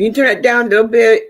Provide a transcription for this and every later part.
Can you turn it down a little bit?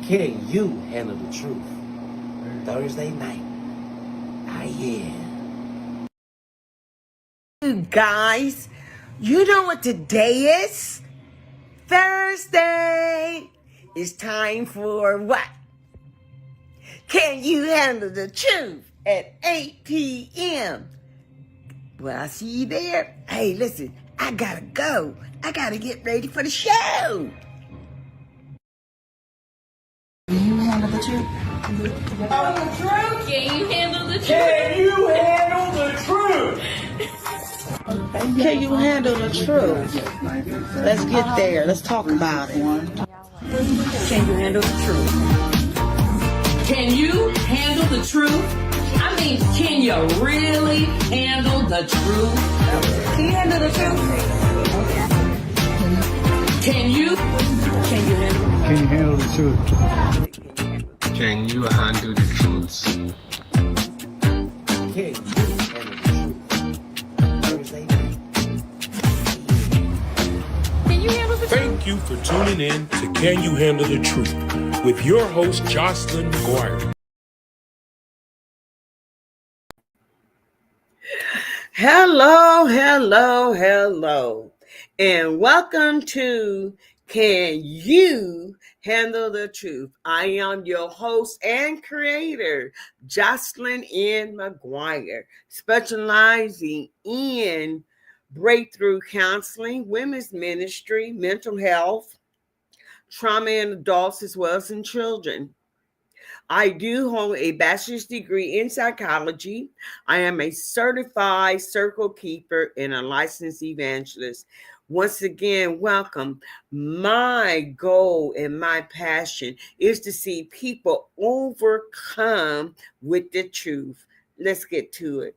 Can you handle the truth? Thursday night. Yeah. You guys, you know what today is? Thursday. It's time for what? Can you handle the truth at 8 p.m.? Well, I'll see you there. Hey, listen, I gotta go. I gotta get ready for the show. Can you handle the truth? Can you handle the truth? Can you handle the truth? Can you handle the truth? Let's get there. Let's talk about it. Can you handle the truth? Can you handle the truth? I mean, can you really handle the truth? Can you handle the truth? Can you handle the truth? Can you handle the truth? Can you handle the truth? Thursday night. Can you handle the truth? Thank you for tuning in to Can You Handle the Truth with your host, Jocelyn McGuire. Hello, hello, hello, and welcome to Can You Handle the Truth? I am your host and creator, Jocelyn N. McGuire, specializing in breakthrough counseling, women's ministry, mental health, trauma in adults as well as in children. I do hold a bachelor's degree in psychology. I am a certified circle keeper and a licensed evangelist. Once again, welcome. My goal and my passion is to see people overcome with the truth. Let's get to it.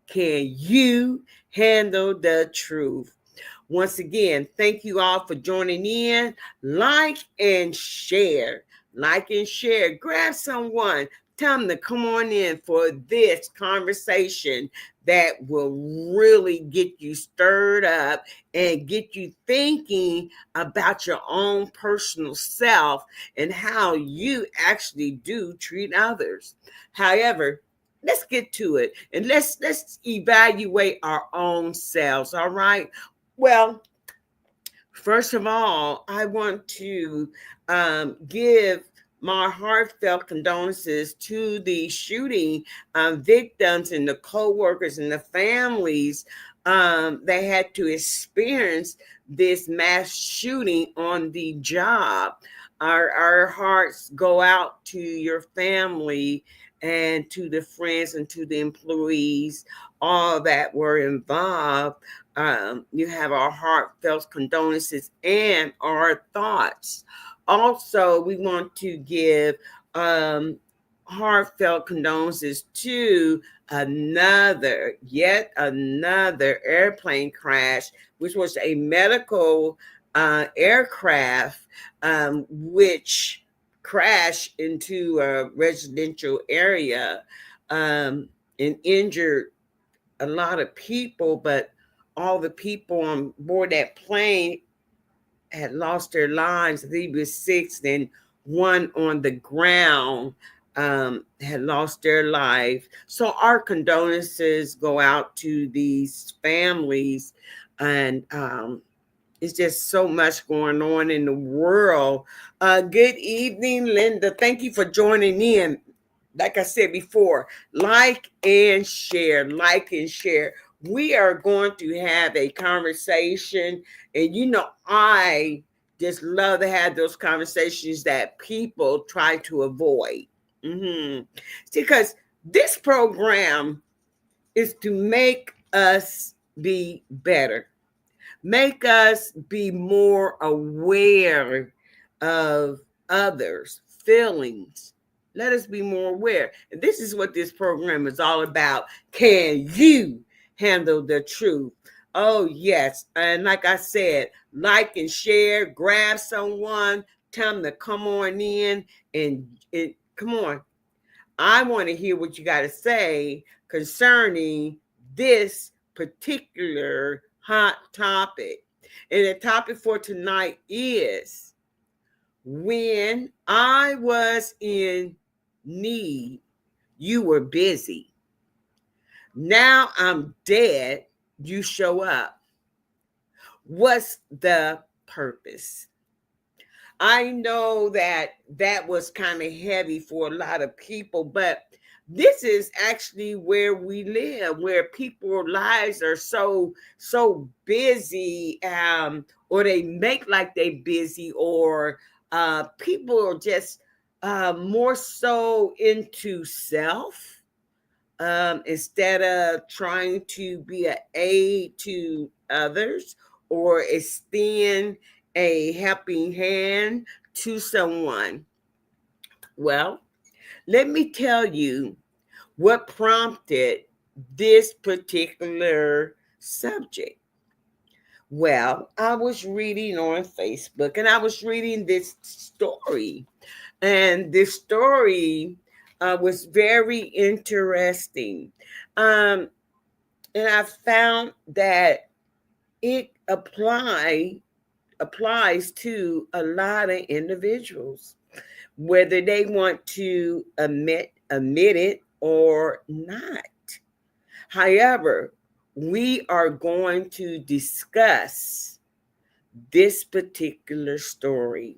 Can you handle the truth? Once again, thank you all for joining in. Like and share. Like and share. Grab someone. Tell them to come on in for this conversation that will really get you stirred up and get you thinking about your own personal self and how you actually do treat others. However, let's get to it and let's evaluate our own selves. All right. Well, first of all, I want to give my heartfelt condolences to the shooting victims and the co-workers and the families that had to experience this mass shooting on the job. Our hearts go out to your family and to the friends and to the employees, all that were involved. You have our heartfelt condolences and our thoughts. Also, we want to give heartfelt condolences to yet another airplane crash, which was a medical aircraft, which crashed into a residential area, and injured a lot of people, but all the people on board that plane had lost their lives. I think it was six, and one on the ground had lost their life. So our condolences go out to these families, and it's just so much going on in the world. Good evening, Linda. Thank you for joining in. Like I said before, like and share, like and share. We are going to have a conversation, and I just love to have those conversations that people try to avoid. Mm-hmm. Because this program is to make us be better, make us be more aware of others' feelings. Let us be more aware. And this is what this program is all about. Can you handle the truth? Oh, yes. And like I said, like and share, grab someone, tell them to come on in and come on. I want to hear what you got to say concerning this particular hot topic. And the topic for tonight is: when I was in need, you were busy. Now I'm dead, you show up. What's the purpose? I know that was kind of heavy for a lot of people, but this is actually where we live, where people's lives are so busy, or they make like they busy, or people are just more so into self, instead of trying to be an aid to others or extend a helping hand to someone. Well, let me tell you what prompted this particular subject. Well, I was reading on Facebook, and I was reading this story, and this story was very interesting. Um, and I found that it applies to a lot of individuals, whether they want to admit it or not. However, we are going to discuss this particular story,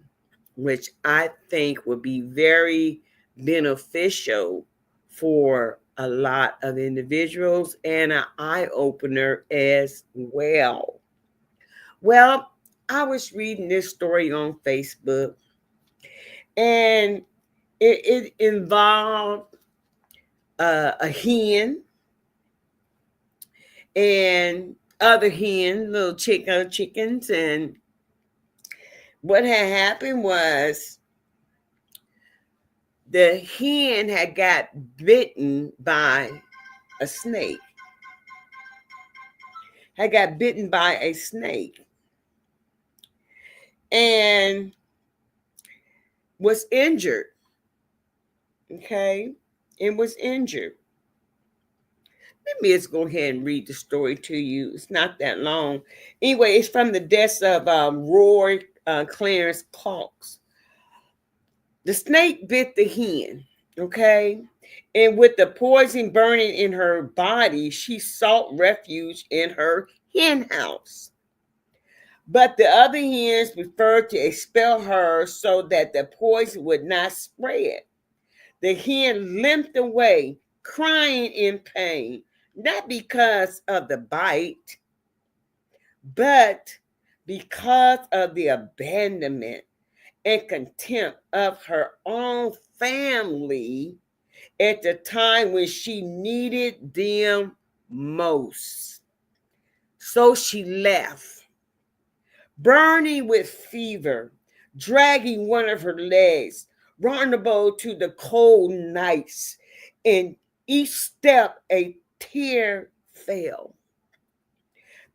which I think would be very beneficial for a lot of individuals and an eye opener as well. Well, I was reading this story on Facebook, and it involved a hen and other hen, little chickens. And what had happened was the hen had got bitten by a snake, and was injured. Okay, and was injured. Let me just go ahead and read the story to you. It's not that long. Anyway, it's from the death of Roy Clarence Cox. The snake bit the hen, okay? And with the poison burning in her body, she sought refuge in her hen house. But the other hens preferred to expel her so that the poison would not spread. The hen limped away, crying in pain, not because of the bite, but because of the abandonment and contempt of her own family at the time when she needed them most. So she left, burning with fever, dragging one of her legs, vulnerable to the cold nights. In each step, a tear fell.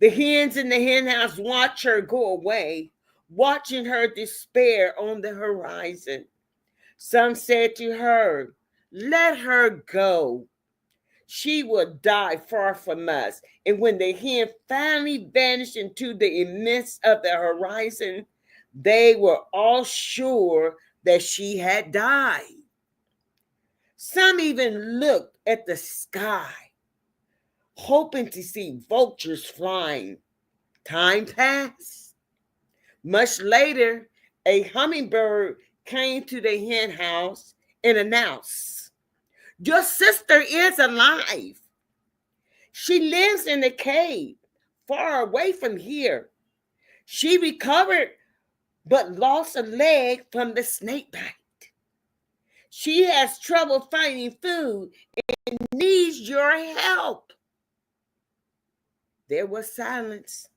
The hens in the hen house watched her go away, watching her despair on the horizon. Some said to her, "Let her go. She will die far from us." And when the hen finally vanished into the immense of the horizon, they were all sure that she had died. Some even looked at the sky, hoping to see vultures flying. Time passed. Much later, a hummingbird came to the hen house and announced, "Your sister is alive. She lives in a cave far away from here. She recovered but lost a leg from the snake bite. She has trouble finding food and needs your help." There was silence.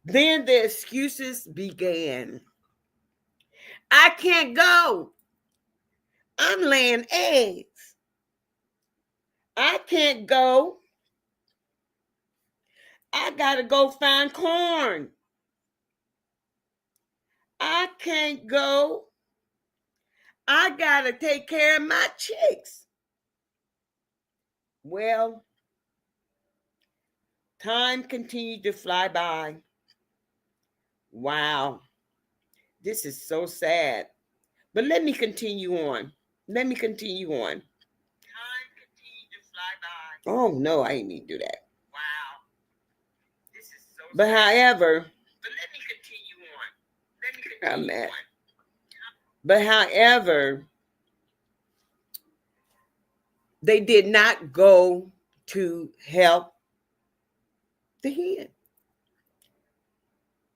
Then the excuses began. "I can't go. I'm laying eggs. I can't go. I gotta go find corn. I can't go. I gotta take care of my chicks." Well, time continued to fly by. Wow, this is so sad. But let me continue on. Time continued to fly by. Oh no, I didn't mean to do that. Wow, this is so sad. But however, let me continue on. But however, they did not go to help the hen.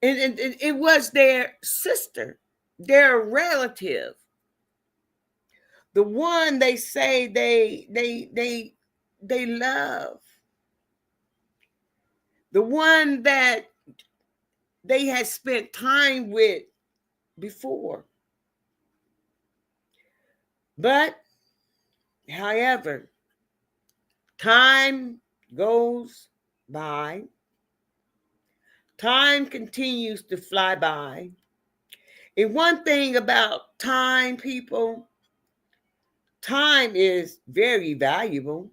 And it was their sister, their relative, the one they say they love, the one that they had spent time with before. But however, time goes by. Time continues to fly by. And one thing about time, people, time is very valuable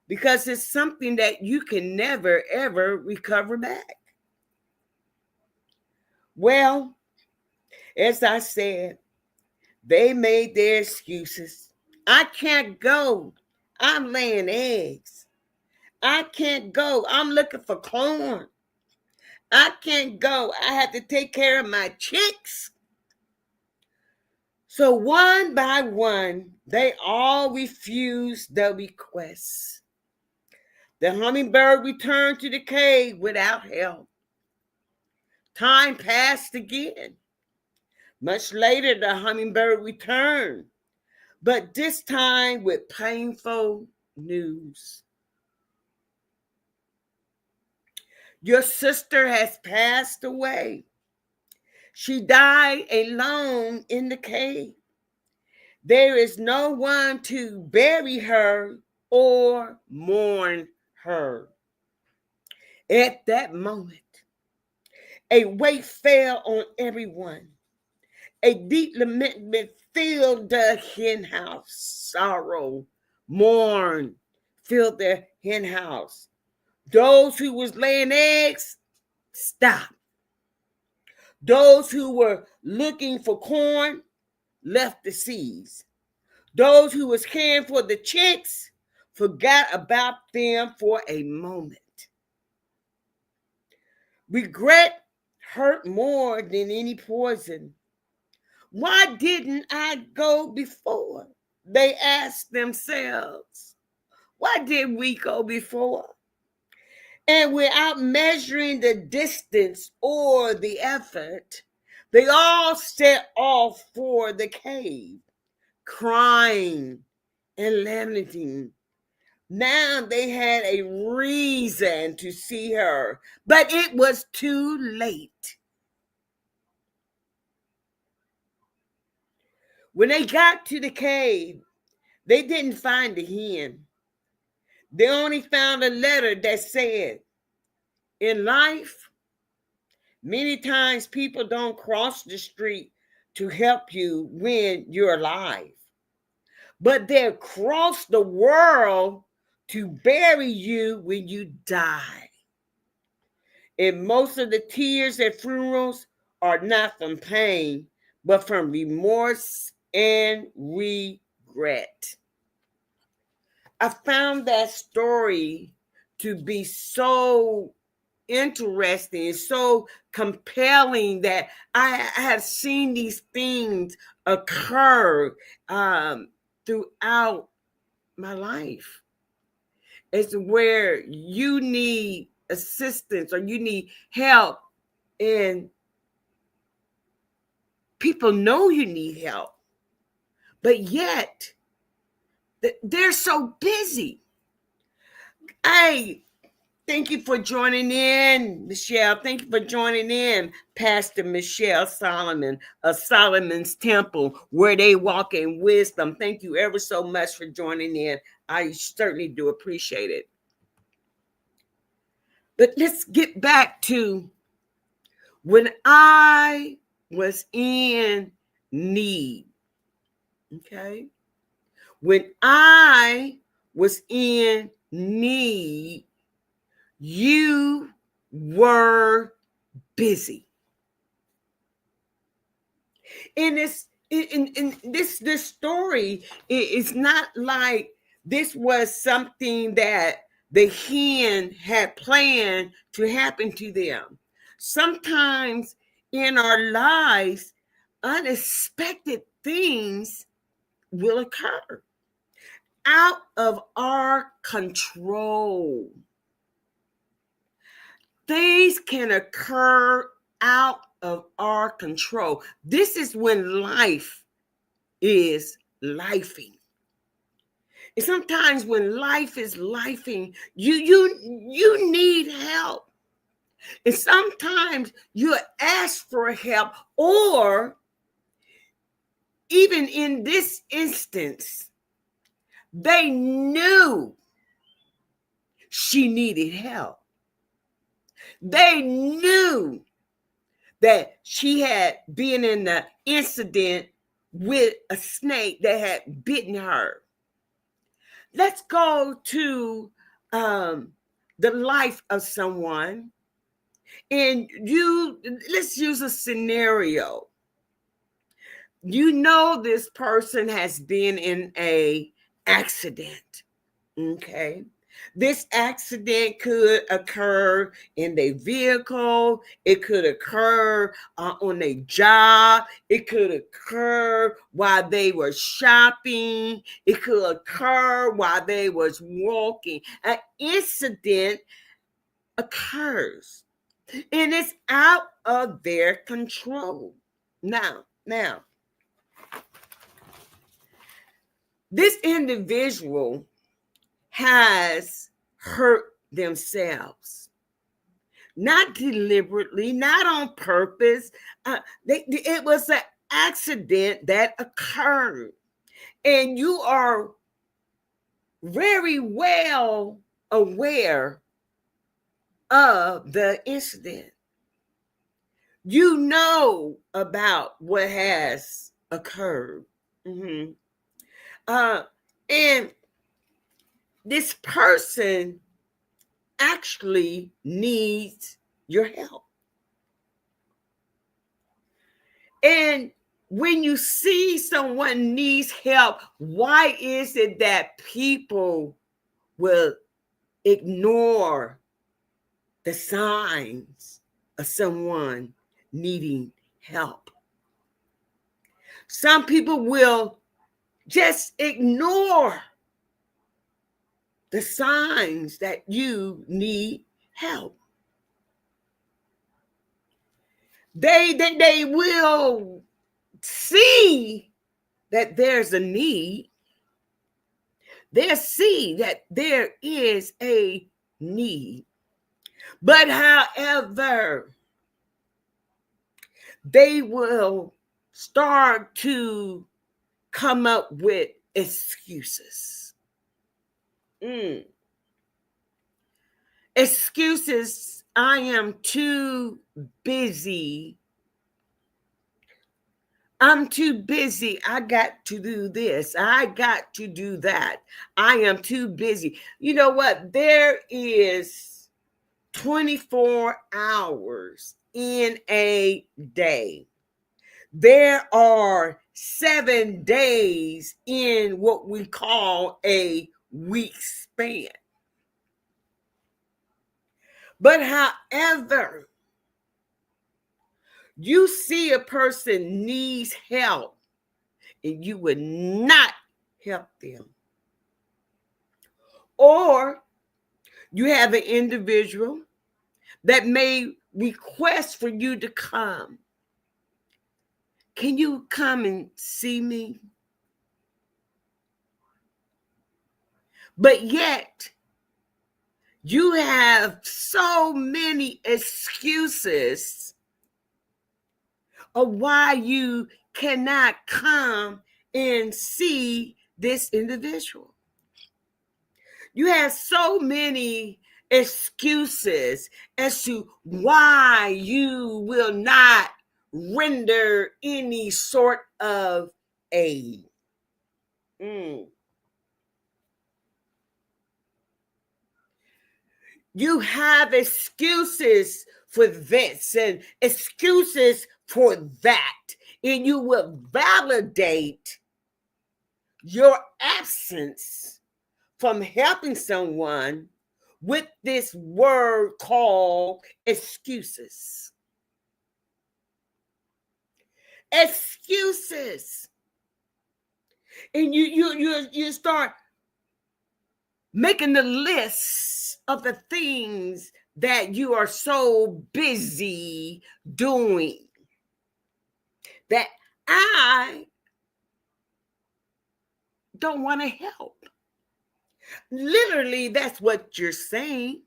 because it's something that you can never, ever recover back. Well, as I said, they made their excuses. "I can't go. I'm laying eggs. I can't go. I'm looking for corn. I can't go. I have to take care of my chicks." So one by one, they all refused the request. The hummingbird returned to the cave without help. Time passed again. Much later, the hummingbird returned, but this time with painful news. "Your sister has passed away. She died alone in the cave. There is no one to bury her or mourn her." At that moment, a weight fell on everyone. A deep lament filled the hen house. Sorrow, mourn filled the hen house. Those who was laying eggs stopped. Those who were looking for corn left the seeds. Those who was caring for the chicks forgot about them for a moment. Regret hurt more than any poison. "Why didn't I go before?" they asked themselves. Why did we go before? And without measuring the distance or the effort, they all set off for the cave, crying and lamenting. Now they had a reason to see her, but it was too late. When they got to the cave, they didn't find the hen. They only found a letter that said, in life, many times people don't cross the street to help you when you're alive, but they'll cross the world to bury you when you die. And most of the tears at funerals are not from pain, but from remorse and regret. I found that story to be so interesting, so compelling that I have seen these things occur throughout my life. It's where you need assistance or you need help, and people know you need help, but yet they're so busy. Hey, thank you for joining in, Michelle. Thank you for joining in, Pastor Michelle Solomon of Solomon's Temple, where they walk in wisdom. Thank you ever so much for joining in. I certainly do appreciate it. But let's get back to when I was in need. Okay? When I was in need, you were busy. In this story, it's not like this was something that the hen had planned to happen to them. Sometimes in our lives, unexpected things will occur out of our control. Things can occur out of our control. This is when life is lifing. And sometimes when life is lifing, you need help. And sometimes you ask for help, or even in this instance, they knew she needed help. They knew that she had been in the incident with a snake that had bitten her. Let's go to the life of someone, and let's use a scenario. You know this person has been in an accident, okay? This accident could occur in their vehicle. It could occur on their job. It could occur while they were shopping. It could occur while they was walking. An incident occurs, and it's out of their control. Now, this individual has hurt themselves, not deliberately, not on purpose. It was an accident that occurred, and you are very well aware of the incident. You know about what has occurred. Mm-hmm. And this person actually needs your help. And when you see someone needs help, why is it that people will ignore the signs of someone needing help? Some people will just ignore the signs that you need help. They will see that there's a need, They see that there is a need. But however, they will start to come up with excuses. Excuses. I am too busy. I'm too busy. I got to do this. I got to do that. I am too busy. You know what? There is 24 hours in a day. There are 7 days in what we call a week span. But however, you see a person needs help and you would not help them. Or you have an individual that may request for you to come. Can you come and see me? But yet, you have so many excuses of why you cannot come and see this individual. You have so many excuses as to why you will not render any sort of aid. You have excuses for this and excuses for that, and you will validate your absence from helping someone with this word called excuses. Excuses. And you start making the list of the things that you are so busy doing that I don't want to help. Literally, that's what you're saying.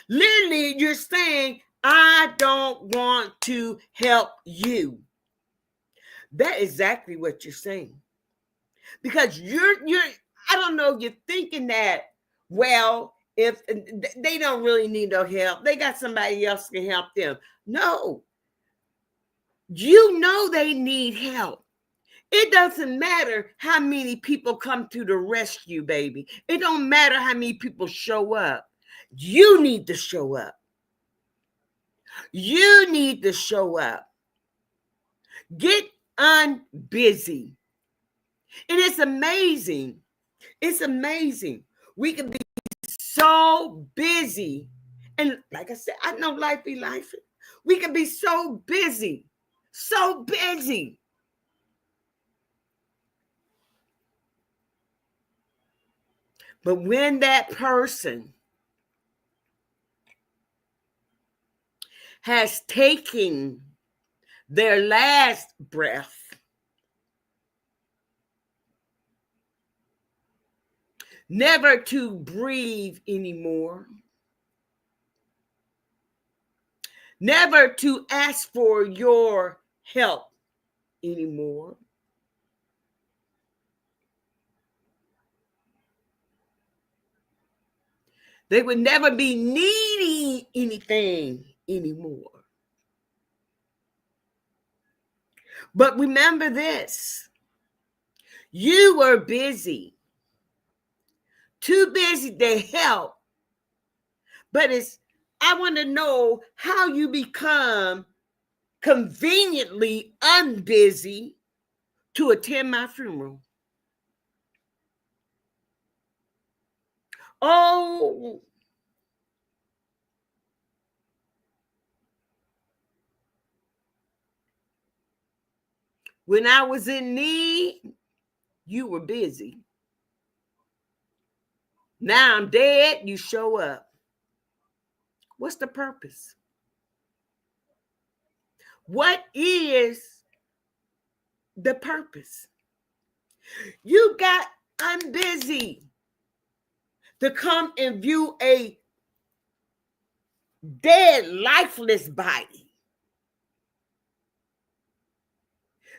Literally, you're saying, I don't want to help you. That's exactly what you're saying. Because you're I don't know, you're thinking that, well, if they don't really need no help, they got somebody else can help them. No. You know they need help. It doesn't matter how many people come to the rescue, baby. It don't matter how many people show up. You need to show up. You need to show up. Get unbusy. And it's amazing. It's amazing. We can be so busy. And like I said, I know life be life. We can be so busy. So busy. But when that person has taken their last breath, never to breathe anymore, never to ask for your help anymore, they would never be needing anything anymore. But remember this, you were busy, too busy to help. But I want to know how you become conveniently unbusy to attend my funeral. Oh, when I was in need, you were busy. Now I'm dead, you show up. What's the purpose? What is the purpose? You got unbusy. to come and view a dead, lifeless body.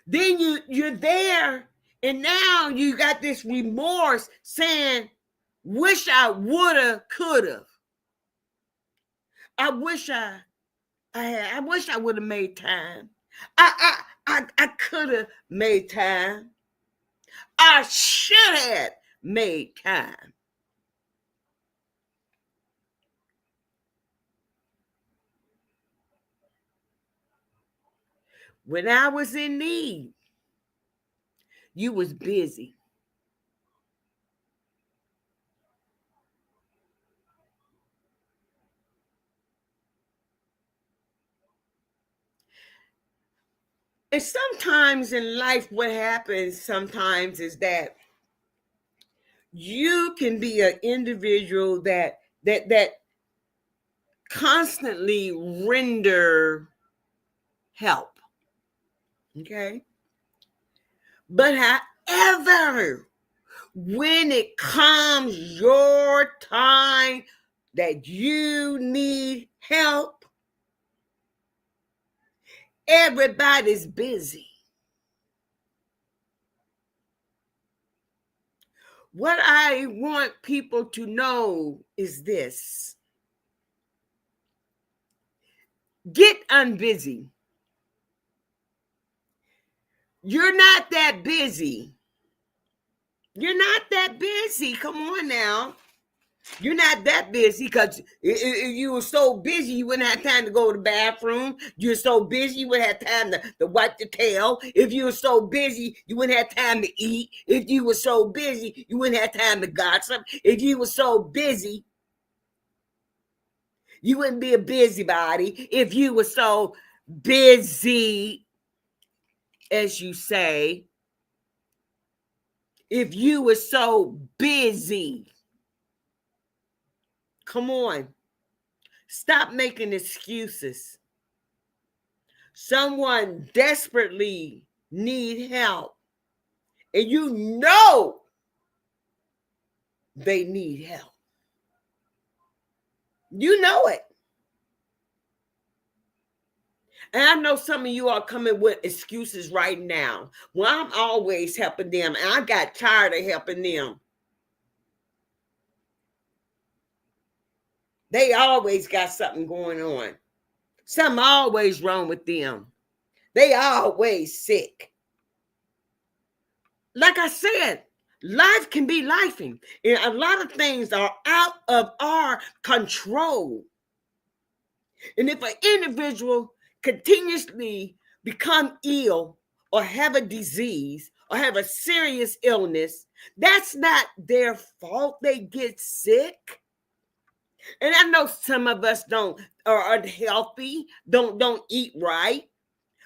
Then you're there, and now you got this remorse saying, wish I woulda, coulda. I wish I would have made time. I could have made time. I should have made time. When I was in need, you was busy. And sometimes in life, what happens sometimes is that you can be an individual that constantly render help. Okay. But however, when it comes your time that you need help, everybody's busy. What I want people to know is this: get unbusy. You're not that busy. You're not that busy. Come on now. You're not that busy, because if you were so busy, you wouldn't have time to go to the bathroom. You're so busy, you wouldn't have time to wipe the tail. If you were so busy, you wouldn't have time to eat. If you were so busy, you wouldn't have time to gossip. If you were so busy, you wouldn't be a busybody. If you were so busy, as you say, if you were so busy, come on, stop making excuses. Someone desperately need help, and you know they need help. You know it. And I know some of you are coming with excuses right now. Well, I'm always helping them, and I got tired of helping them. They always got something going on. Something always wrong with them. They always sick. Like I said, life can be lifing, and a lot of things are out of our control. And if an individual continuously become ill or have a disease or have a serious illness, that's not their fault. They get sick. And I know some of us don't are unhealthy, don't eat right.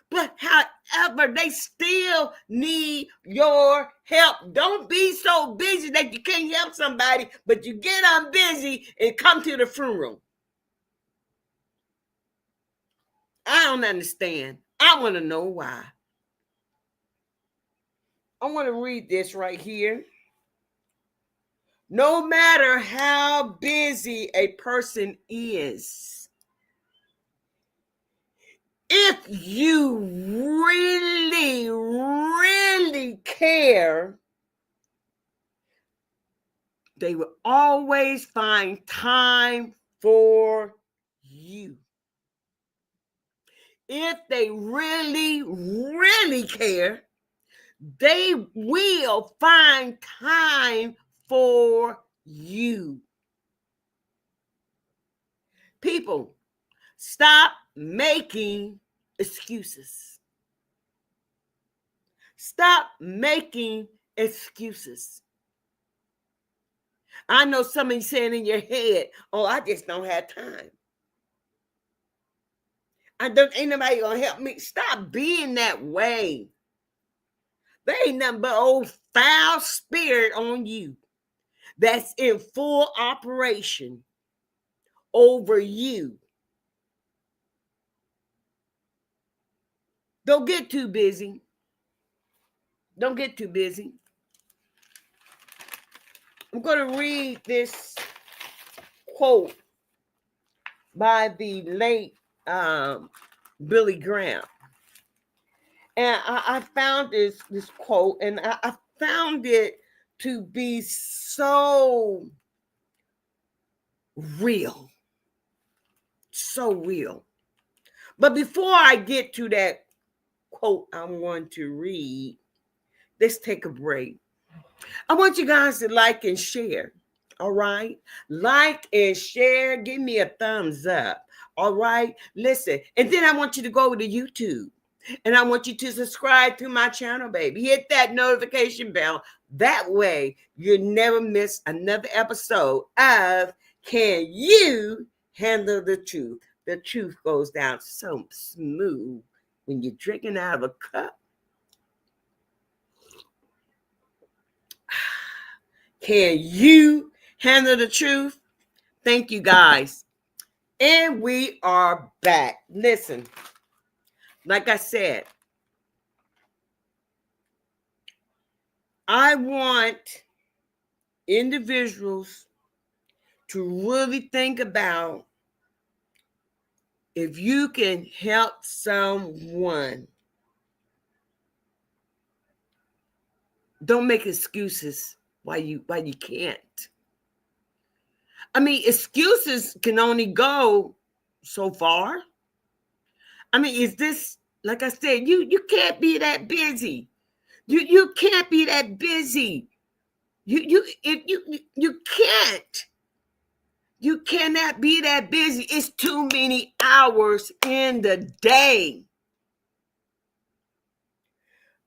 But however, they still need your help. Don't be so busy that you can't help somebody, but you get on busy and come to the funeral. I don't understand. I want to know why. I want to read this right here. No matter how busy a person is, if you really, really care, they will always find time for you. If they really, really care, they will find time for you. People, stop making excuses. Stop making excuses. I know some of you saying in your head, oh, I just don't have time. Ain't nobody gonna help me. Stop being that way. There ain't nothing but old foul spirit on you that's in full operation over you. Don't get too busy. Don't get too busy. I'm going to read this quote by the late Billy Graham. And I found this quote, and I found it to be so real. So real. But before I get to that quote I'm going to read, let's take a break. I want you guys to like and share. All right? Like and share. Give me a thumbs up. All right? Listen. And then I want you to go to YouTube. And I want you to subscribe to my channel, baby. Hit that notification bell. That way, you never miss another episode of Can You Handle the Truth? The truth goes down so smooth when you're drinking out of a cup. Can you handle the truth? Thank you, guys. And we are back. Listen, like I said, I want individuals to really think about if you can help someone. Don't make excuses why you can't. I mean, excuses can only go so far. I mean, is this, like I said, you can't be that busy. You can't be that busy. You can't. You cannot be that busy. It's too many hours in the day.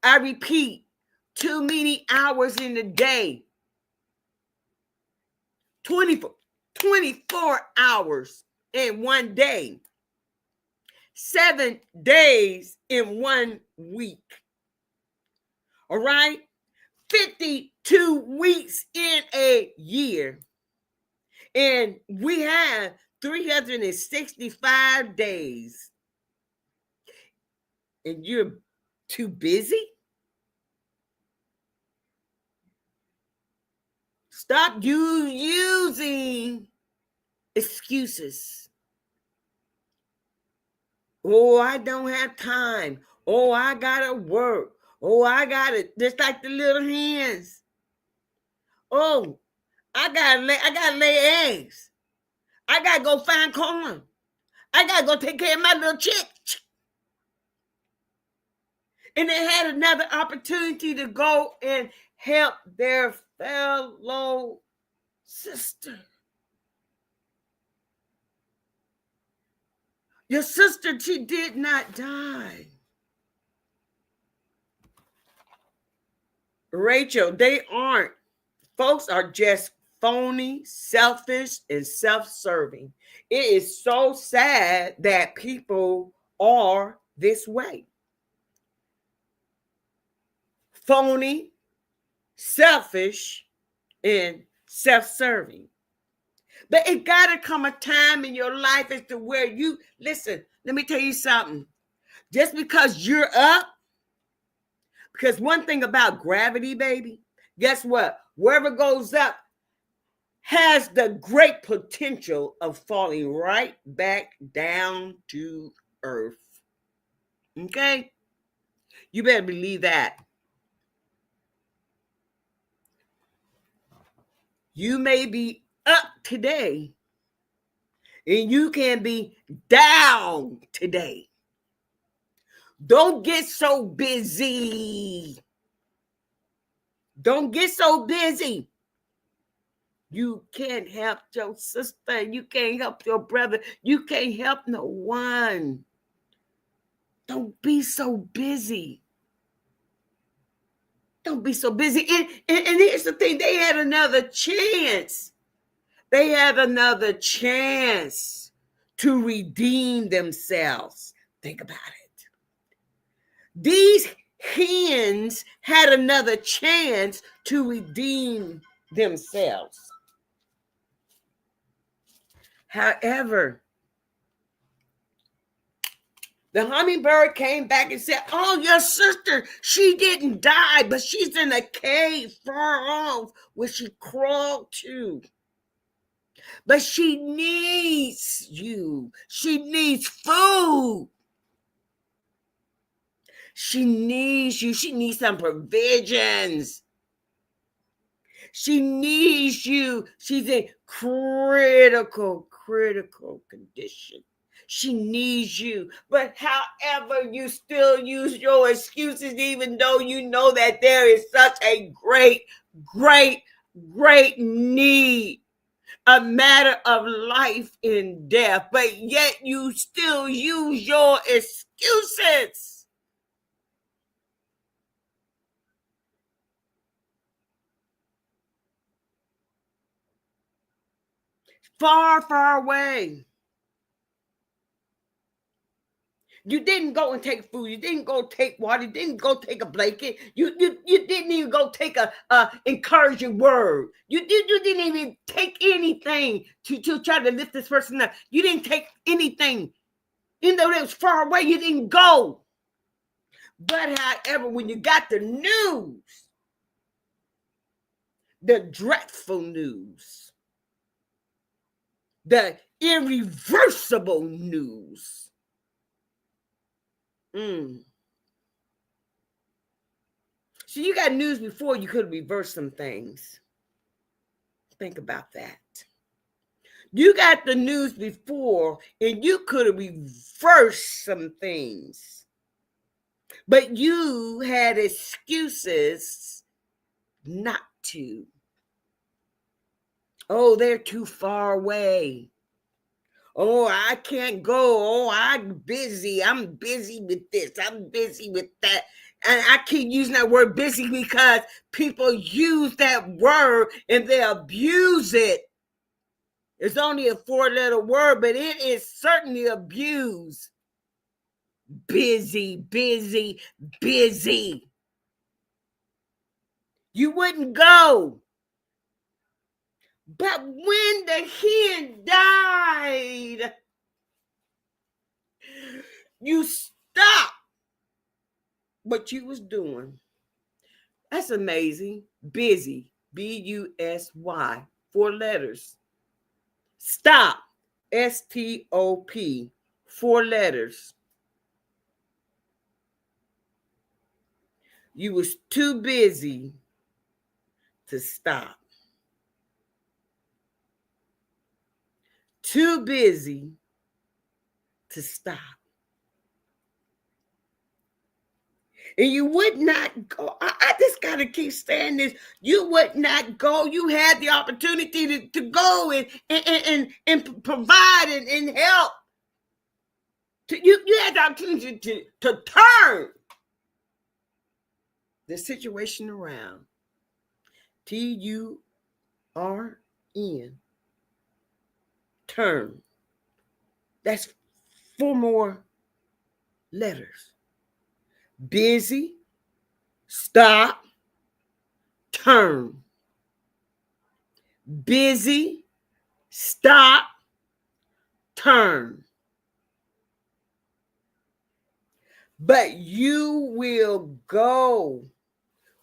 I repeat, too many hours in the day. 24 hours in one day. 7 days in 1 week. All right? 52 weeks in a year. And we have 365 days. And you're too busy? Stop using excuses. Oh, I don't have time. Oh, I gotta work. Oh, I gotta, just like the little hens. Oh, I gotta lay eggs. I gotta go find corn. I gotta go take care of my little chick. And they had another opportunity to go and help their fellow sister. Your sister, she did not die. Rachel, they aren't. Folks are just phony, selfish, and self-serving. It is so sad that people are this way. Phony, selfish, and self-serving. But it got to come a time in your life as to where you, listen, let me tell you something. Just because you're up, because one thing about gravity, baby, guess what? Wherever goes up has the great potential of falling right back down to earth. Okay? You better believe that. You may be up today and you can be down today. Don't get so busy. Don't get so busy. You can't help your sister. You can't help your brother. You can't help no one. Don't be so busy. Don't be so busy. And here's the thing. They had another chance. They had another chance to redeem themselves. Think about it. These hens had another chance to redeem themselves. However, The hummingbird came back and said, oh, your sister, she didn't die, but she's in a cave far off where she crawled to. But she needs you. She needs food. She needs you. She needs some provisions. She needs you. She's in critical condition. She needs you. But however, you still use your excuses, even though you know that there is such a great need, a matter of life and death, but yet you still use your excuses. Far away. You didn't go and take food. You didn't go take water. You didn't go take a blanket. You didn't even go take a encouraging word. You didn't even take anything to try to lift this person up. You didn't take anything. Even though it was far away, you didn't go. But however, when you got the news, the dreadful news, the irreversible news, So you got news before you could reverse some things. Think about that. You got the news before and you could have reversed some things. But you had excuses not to. Oh, they're too far away. Oh, I can't go. Oh, I'm busy. I'm busy with this. I'm busy with that. And I keep using that word busy because people use that word and they abuse it. It's only a 4-letter word, but it is certainly abused. Busy. You wouldn't go. But when the hen died, you stopped what you was doing. That's amazing. Busy. B-U-S-Y. 4 letters. Stop. S-T-O-P. 4 letters. You was too busy to stop. Too busy to stop. And you would not go. I just got to keep saying this. You would not go. You had the opportunity to go and provide and help. You had the opportunity to turn the situation around. T-U-R-N. Turn. That's 4 more letters. Busy, stop, turn. Busy, stop, turn. But you will go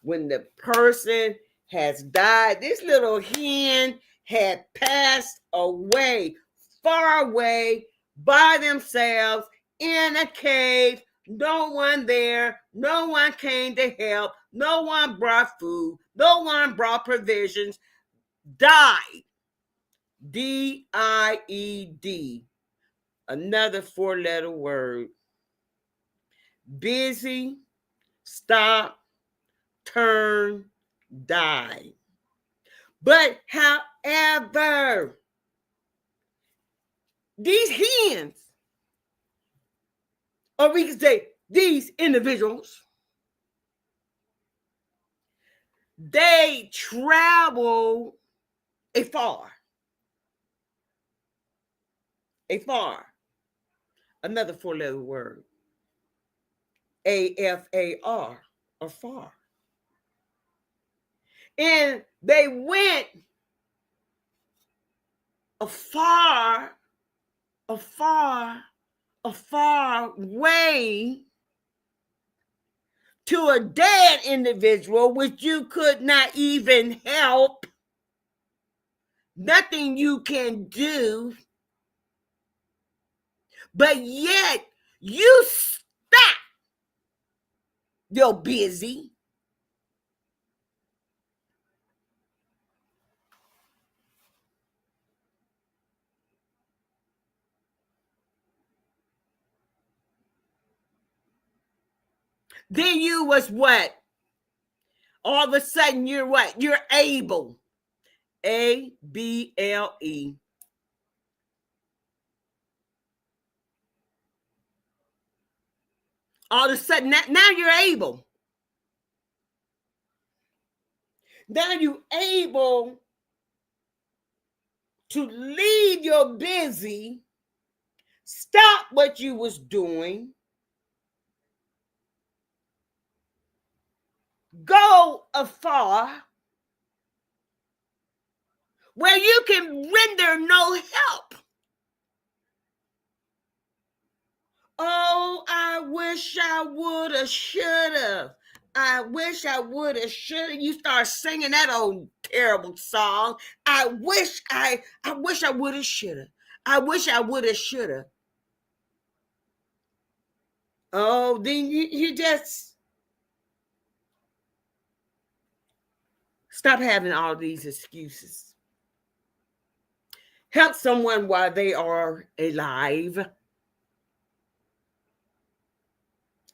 when the person has died. This little hen had passed away, far away, by themselves, in a cave. No one there. No one came to help. No one brought food. No one brought provisions. Died. D-I-E-D. Another 4-letter word. Busy, stop, turn, die. But however, these hens, or we can say these individuals, they travel afar. Another 4-letter word. A-F-A-R, afar. And they went afar a far way to a dead individual, which you could not even help, nothing you can do, but yet you stop your busy. Then you was what? All of a sudden you're what? You're able. ABLE. All of a sudden now you're able. Now you're able to leave your busy, stop what you was doing, go afar where you can render no help. Oh, I wish I would have, should have. I wish I would have, should have. You start singing that old terrible song. I wish I would have, should have. I wish I would have, should have. Oh, then you just stop having all these excuses. Help someone while they are alive.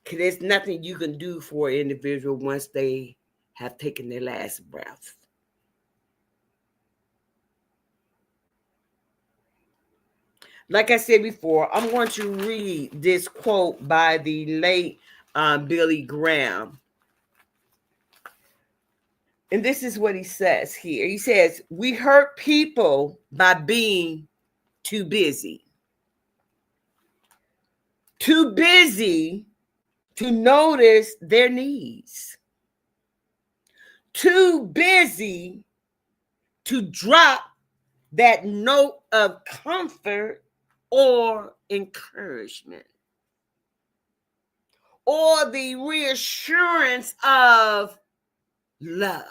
Because there's nothing you can do for an individual once they have taken their last breath. Like I said before, I'm going to read this quote by the late Billy Graham. And this is what he says here. He says, we hurt people by being too busy. Too busy to notice their needs. Too busy to drop that note of comfort or encouragement, or the reassurance of love.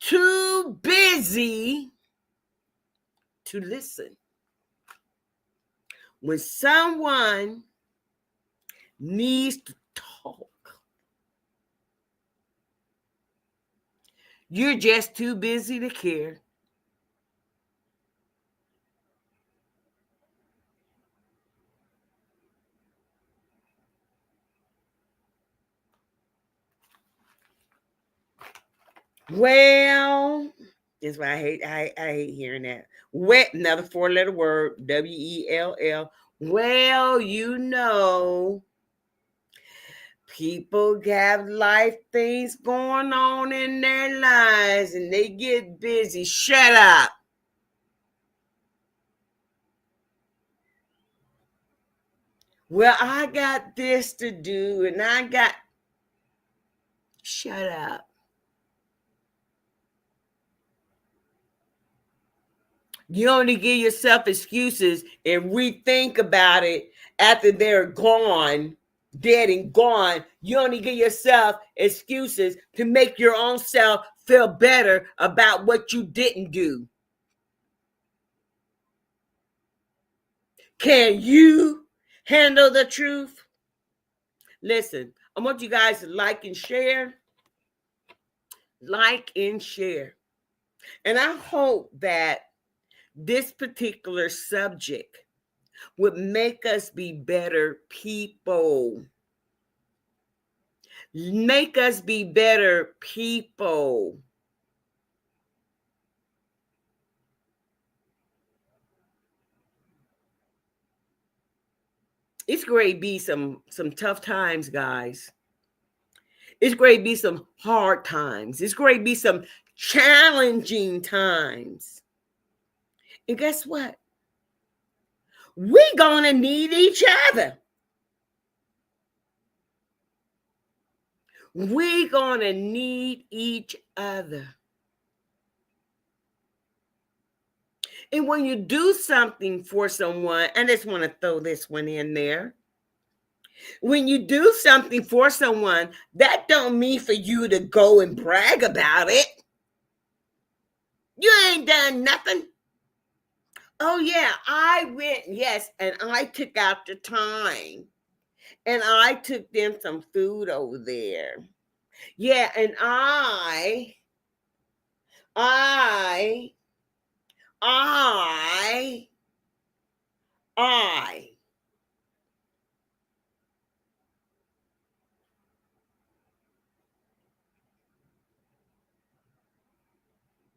Too busy to listen when someone needs to talk. You're just too busy to care. Well, that's why I hate hearing that. Well, another 4-letter word, WELL. Well, you know, people have life things going on in their lives and they get busy. Shut up. Well, I got this to do and I got. Shut up. You only give yourself excuses and rethink about it after they're gone, dead and gone. You only give yourself excuses to make your own self feel better about what you didn't do. Can you handle the truth? Listen, I want you guys to like and share. Like and share. And I hope that this particular subject would make us be better people. Make us be better people. It's going to be some tough times, guys. It's going to be some hard times. It's going to be some challenging times. And guess what? We're going to need each other. We're going to need each other. And when you do something for someone, I just want to throw this one in there. When you do something for someone, that don't mean for you to go and brag about it. You ain't done nothing. Oh yeah, I went, yes, and I took out the time. And I took them some food over there. Yeah, and I I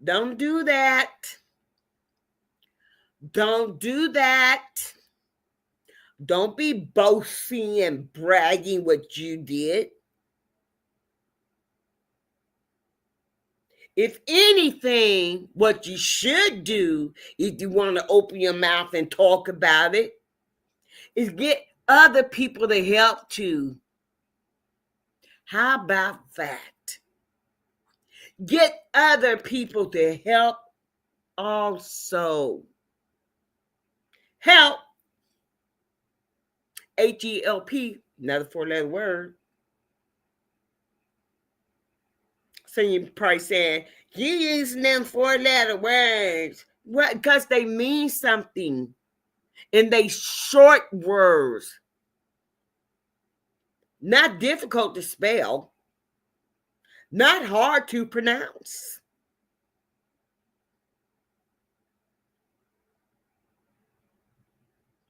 don't do that. Don't do that. Don't be boasting and bragging what you did. If anything, what you should do if you want to open your mouth and talk about it is get other people to help too. How about that? Get other people to help also. Help, H-E-L-P, another 4-letter word. So you're probably saying, you using them 4-letter words. What? Because they mean something. And they short words. Not difficult to spell. Not hard to pronounce.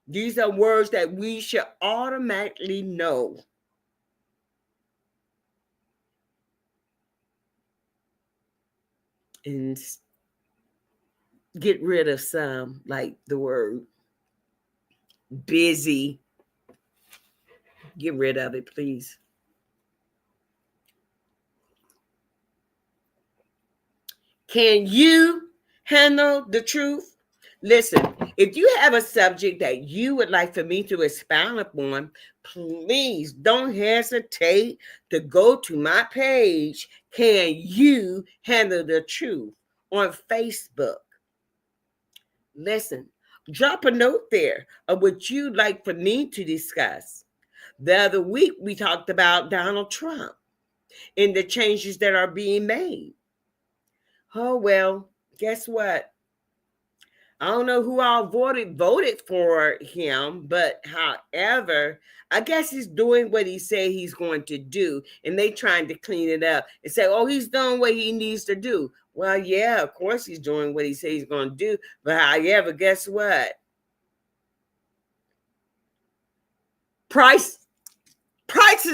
These are words that we should automatically know. And get rid of some, like the word busy. Get rid of it, please. Can you handle the truth? Listen, if you have a subject that you would like for me to expound upon, please don't hesitate to go to my page, Can You Handle the Truth, on Facebook. Listen, drop a note there of what you'd like for me to discuss. The other week, we talked about Donald Trump and the changes that are being made. Oh, well, guess what? I don't know who all voted for him, but however, I guess he's doing what he said he's going to do, and they trying to clean it up and say, oh, he's doing what he needs to do. Well, yeah, of course he's doing what he said he's going to do, but however, guess what? Prices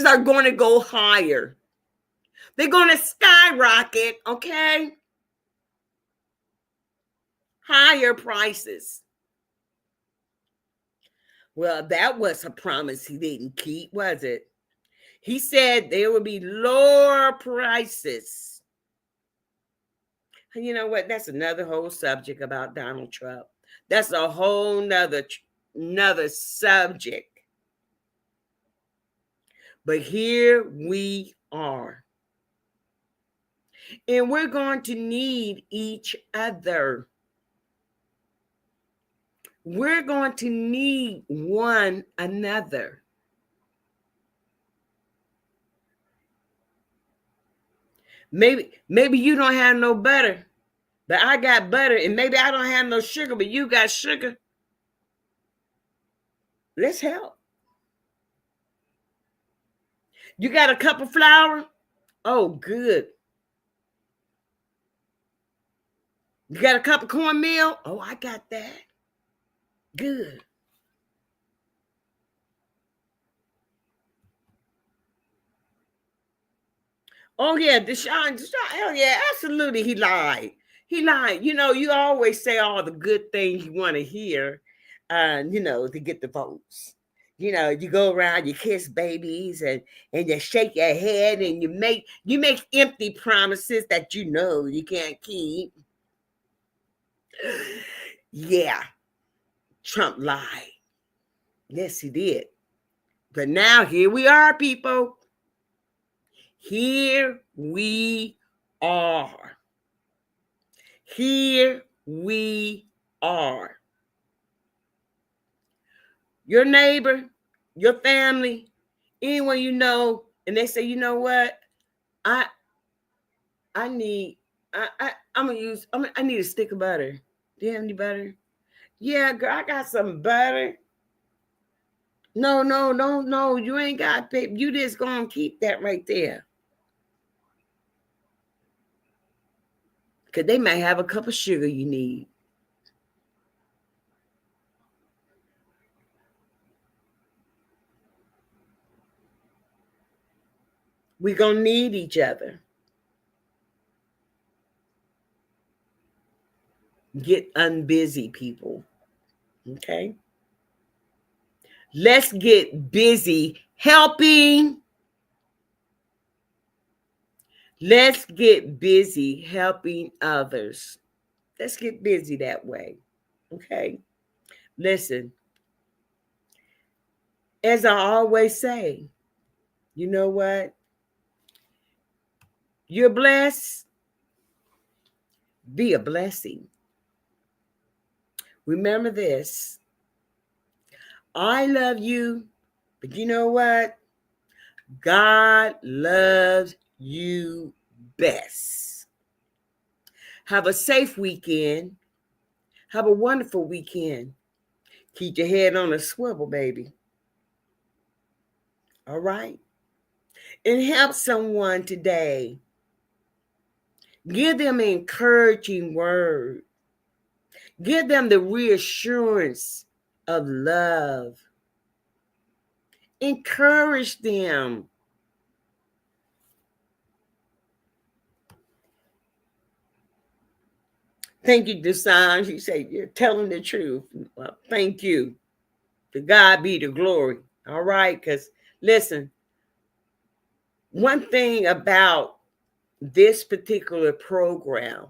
are going to go higher. They're going to skyrocket, okay? Higher prices. Well, that was a promise he didn't keep, was it? He said there would be lower prices. And you know what? That's another whole subject about Donald Trump. That's a whole nother subject. But here we are. And we're going to need each other. We're going to need one another. Maybe you don't have no butter, but I got butter, and maybe I don't have no sugar, but you got sugar. Let's help. You got a cup of flour? Oh, good. You got a cup of cornmeal? Oh, I got that. Good. Oh, yeah, Deshaun, hell yeah, absolutely, he lied. He lied. You know, you always say all the good things you want to hear, to get the votes. You know, you go around, you kiss babies, and you shake your head, and you make empty promises that you know you can't keep. Yeah, Trump lied. Yes, he did. But now here we are, people. Here we are. Here we are. Your neighbor, your family, anyone you know, and they say, you know what? I need I'm gonna use I need a stick of butter. Do you have any butter? Yeah, girl, I got some butter. No, no, you ain't got paper. You just gonna keep that right there. Cause they might have a cup of sugar you need. We're gonna need each other. Get unbusy, people. Okay? Let's get busy helping. Let's get busy helping others. Let's get busy that way. Okay? Listen, as I always say, you know what? You're blessed. Be a blessing. Remember this. I love you, but you know what? God loves you best. Have a safe weekend. Have a wonderful weekend. Keep your head on a swivel, baby. All right? And help someone today. Give them an encouraging word. Give them the reassurance of love. Encourage them. Thank you, Desan. She said, you're telling the truth. Well, thank you. To God be the glory. All right? Because, listen, one thing about this particular program,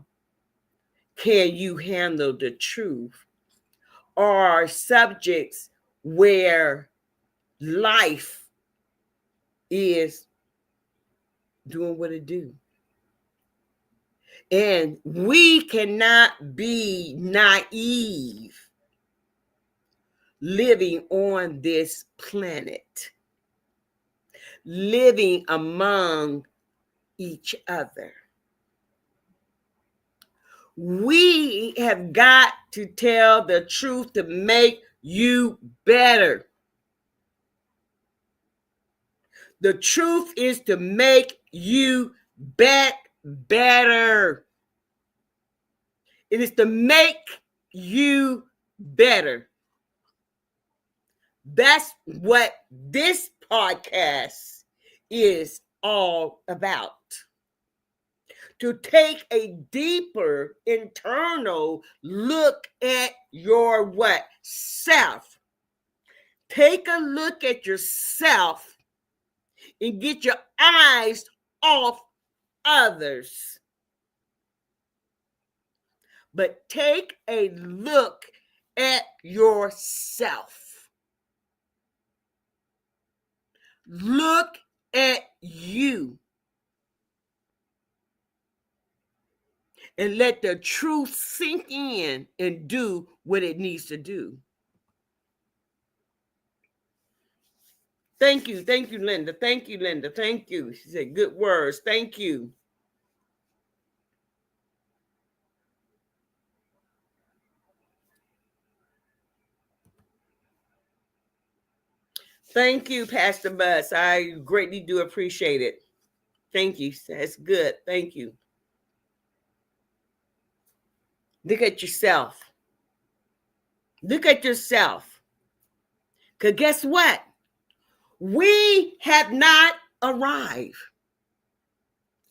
Can You Handle the Truth, are subjects where life is doing what it do. And we cannot be naive living on this planet, living among each other. We have got to tell the truth to make you better. The truth is to make you better. It is to make you better. That's what this podcast is all about. To take a deeper internal look at your what? Self. Take a look at yourself and get your eyes off others. But take a look at yourself. Look at you. And let the truth sink in and do what it needs to do. Thank you, Linda. Thank you, Linda. Thank you. She said good words. Thank you. Thank you, Pastor Bus. I greatly do appreciate it. Thank you. That's good. Thank you. Look at yourself. Look at yourself. Because guess what? We have not arrived.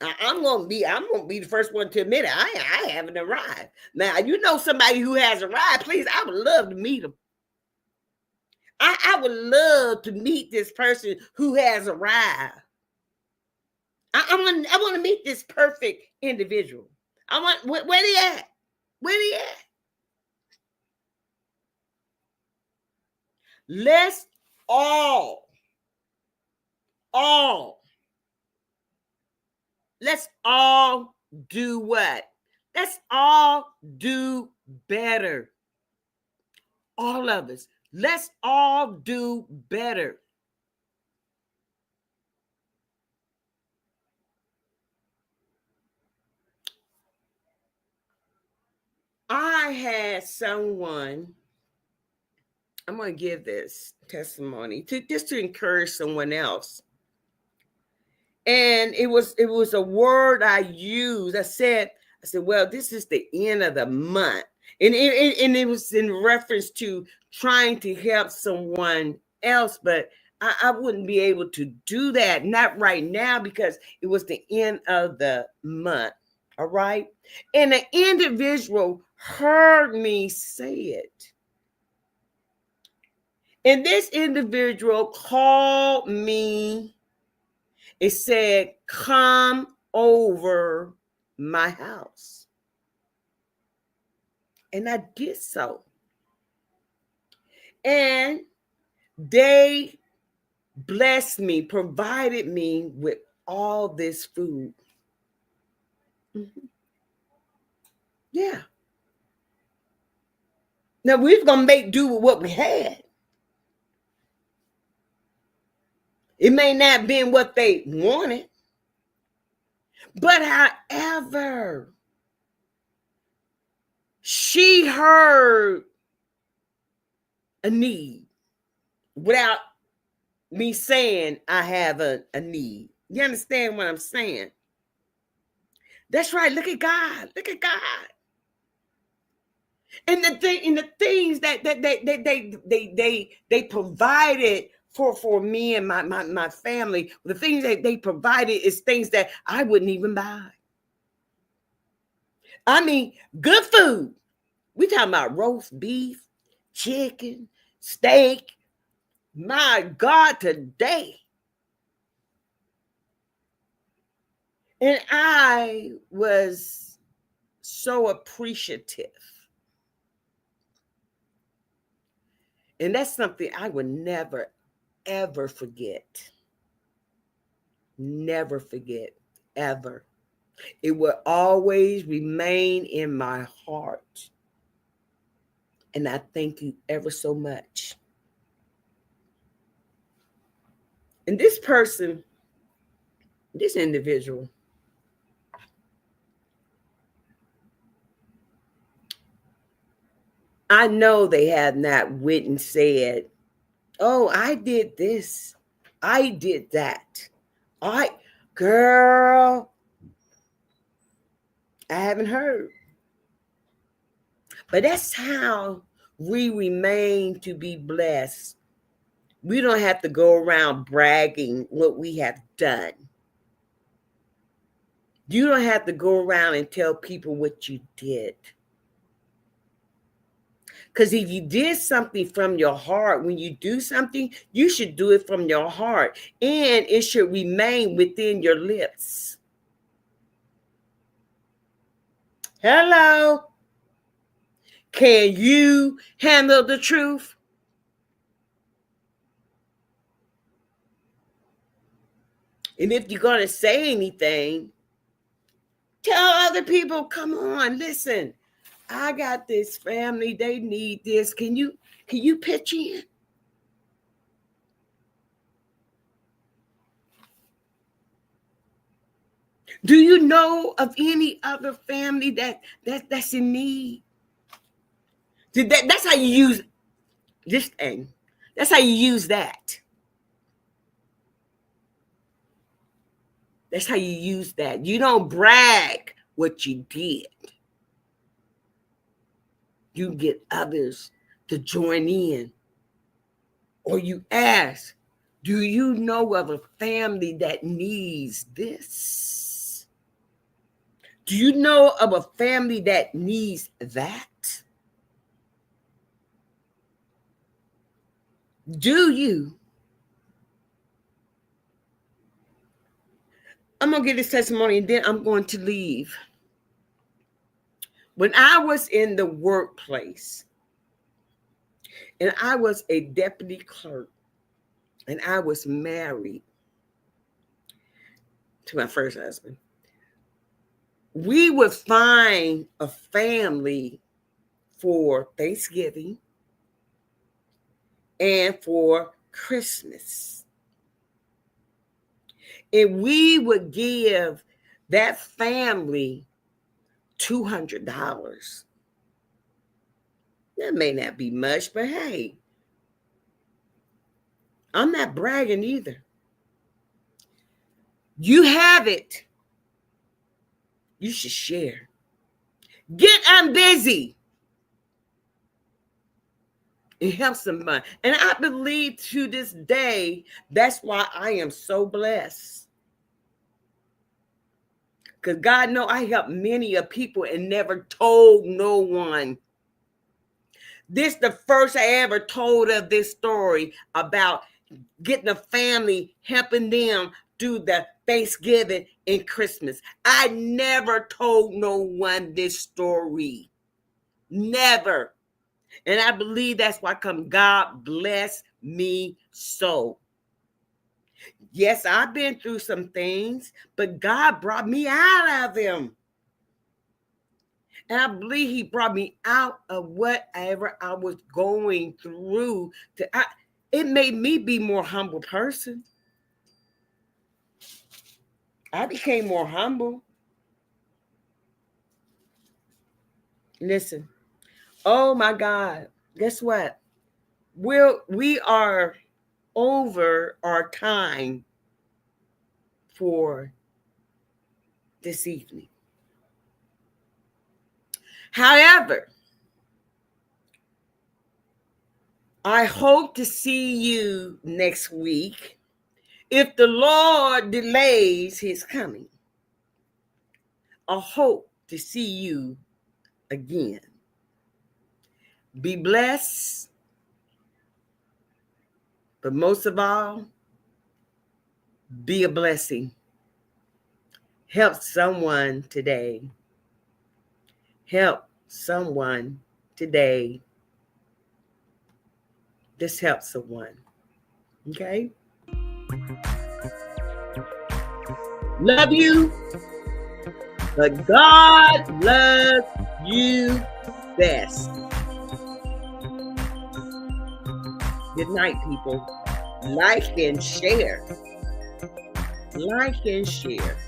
I'm gonna be the first one to admit it. I haven't arrived. Now, you know somebody who has arrived, please, I would love to meet them. I would love to meet this person who has arrived. I want to meet this perfect individual. I want where he at? Where he at? Let's all let's all do what? Let's all do better. All of us. Let's all do better. I had someone, I'm going to give this testimony just to encourage someone else. And it was a word I used. I said, well, this is the end of the month. And it was in reference to trying to help someone else, but I wouldn't be able to do that, not right now, because it was the end of the month. All right. And the individual heard me say it. And this individual called me. It said, come over my house. And I did so. And they blessed me, provided me with all this food. Mm-hmm. Yeah. Now we're going to make do with what we had. It may not have been what they wanted. But however, she heard a need without me saying I have a need. You understand what I'm saying? That's right. Look at God. Look at God. And the things that they provided for me and my family, the things that they provided is things that I wouldn't even buy. I mean, good food. We talking about roast beef, chicken, steak. My God, today. And I was so appreciative. And that's something I would never, ever forget. Never forget, ever. It will always remain in my heart. And I thank you ever so much. And this person, this individual, I know they have not went and said, oh, I did this. I did that. Girl, I haven't heard. But that's how we remain to be blessed. We don't have to go around bragging what we have done. You don't have to go around and tell people what you did. Because if you did something from your heart, when you do something, you should do it from your heart. And it should remain within your lips. Hello. Can you handle the truth? And if you're going to say anything, tell other people, come on, listen. I got this family. They need this. Can you pitch in? Do you know of any other family that's in need? That's how you use this thing. That's how you use that. That's how you use that. You don't brag what you did. You get others to join in. Or you ask, do you know of a family that needs this? Do you know of a family that needs that? Do you? I'm going to give this testimony and then I'm going to leave. When I was in the workplace and I was a deputy clerk and I was married to my first husband, we would find a family for Thanksgiving and for Christmas. If we would give that family $200, that may not be much, but hey, I'm not bragging either. You have it. You should share. I'm busy. It helps somebody. And I believe to this day, that's why I am so blessed. Because God knows I helped many of people and never told no one. This is the first I ever told of this story about getting a family, helping them do the Thanksgiving and Christmas. I never told no one this story. Never. And I believe that's why God bless me so. Yes, I've been through some things, but God brought me out of them. And I believe he brought me out of whatever I was going through. It made me be a more humble person. I became more humble. Listen. Oh my God. Guess what? We are over our time for this evening. However, I hope to see you next week if the Lord delays his coming. I hope to see you again. Be blessed, but most of all, be a blessing. Help someone today. Help someone today. Just help someone. Okay? Love you, but God loves you best. Good night, people. Like and share. Like and share.